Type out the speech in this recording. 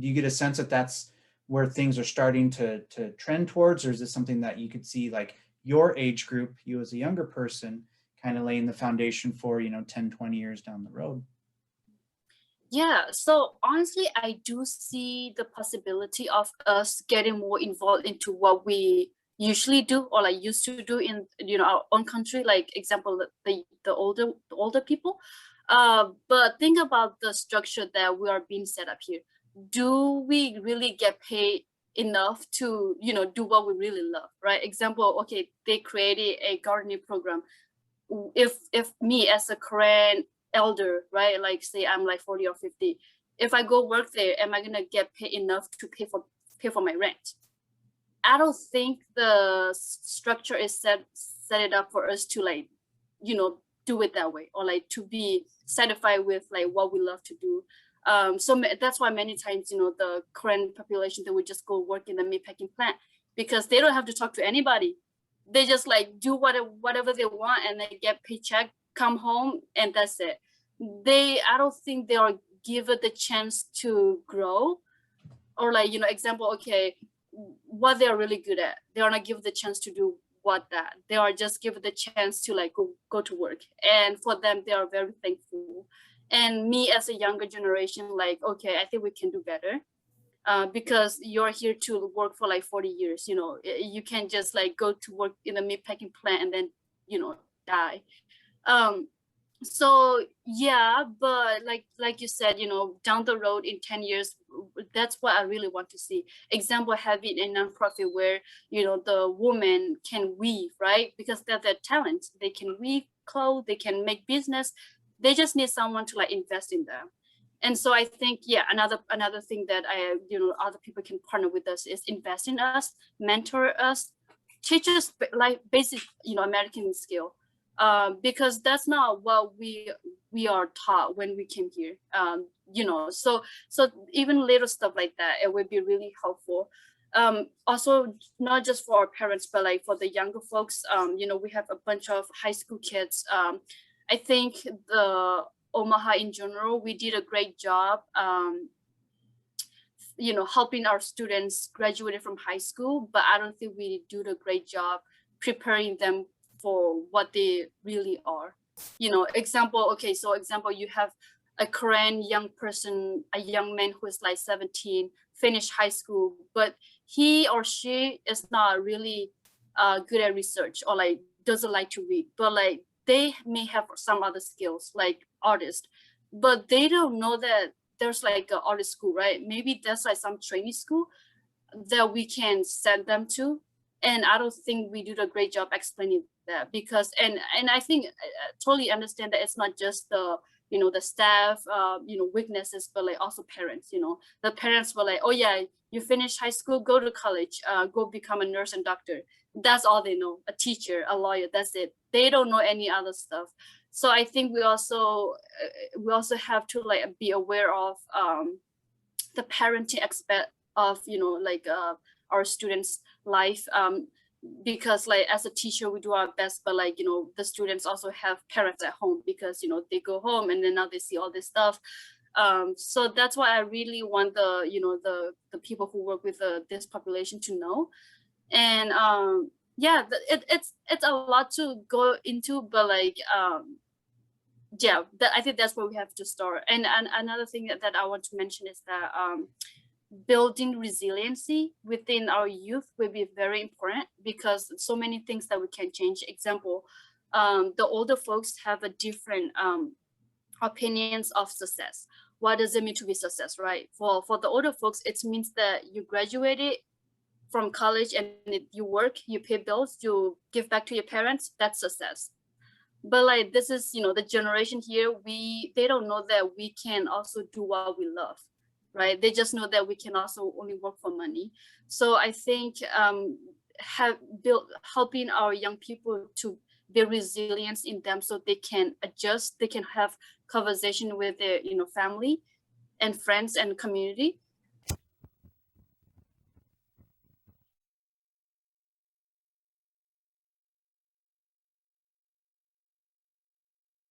do you get a sense that that's where things are starting to trend towards, or is this something that you could see like your age group, you as a younger person, kind of laying the foundation for, 10, 20 years down the road? Yeah, so honestly, I do see the possibility of us getting more involved into what we usually do or like used to do in our own country. Like example, the older people. But think about the structure that we are being set up here. Do we really get paid enough to do what we really love, right? Example, okay, they created a gardening program. If me as a Korean elder, right, like say I'm like 40 or 50, if I go work there, am I gonna get paid enough to pay for my rent? I don't think the structure is set it up for us to like do it that way, or like to be satisfied with like what we love to do. So that's why many times the Korean population, they would just go work in the meat packing plant because they don't have to talk to anybody. They just like do whatever they want and they get paycheck, come home, and that's it. I don't think they are given the chance to grow, or like example, okay, what they're really good at, they are not given the chance to do what that they are just given the chance to like go to work, and for them they are very thankful. And me as a younger generation, like, okay, I think we can do better, because you're here to work for like 40 years. You can't just like go to work in a meat packing plant and then die. um so yeah, but like you said, down the road in 10 years, that's what I really want to see. Example, having a nonprofit where the woman can weave, right? Because they're their talent, they can weave clothes, they can make business. They just need someone to like invest in them. And so I think, yeah, another thing that other people can partner with us is invest in us, mentor us, teach us like basic American skill, because that's not what we are taught when we came here. So even little stuff like that, it would be really helpful. Also, not just for our parents, but like for the younger folks. We have a bunch of high school kids. I think the Omaha in general, we did a great job, helping our students graduated from high school, but I don't think we do a great job preparing them for what they really are. Example, okay, so example, you have a Korean young person, a young man who is like 17, finished high school, but he or she is not really good at research, or like doesn't like to read, but like they may have some other skills like artist, but they don't know that there's like an artist school, right? Maybe there's like some training school that we can send them to. And I don't think we do a great job explaining that, because and I think I totally understand that it's not just the staff weaknesses, but like also parents. The parents were like, oh yeah, you finish high school, go to college, go become a nurse and doctor. That's all they know. A teacher, a lawyer, that's it. They don't know any other stuff. So I think we also have to like be aware of the parenting aspect of our students life, because like as a teacher we do our best, but like the students also have parents at home, because they go home and then now they see all this stuff. So that's why I really want the people who work with this population to know. And yeah, it's a lot to go into, but like yeah, I think that's where we have to start. And another thing that I want to mention is that building resiliency within our youth will be very important, because so many things that we can change. Example, the older folks have a different opinions of success. What does it mean to be success, right? For the older folks, it means that you graduated from college and you work, you pay bills, you give back to your parents. That's success. But like this is the generation here, they don't know that we can also do what we love, right? They just know that we can also only work for money. So I think helping our young people to build resilience in them, so they can adjust, they can have conversation with their family and friends and community,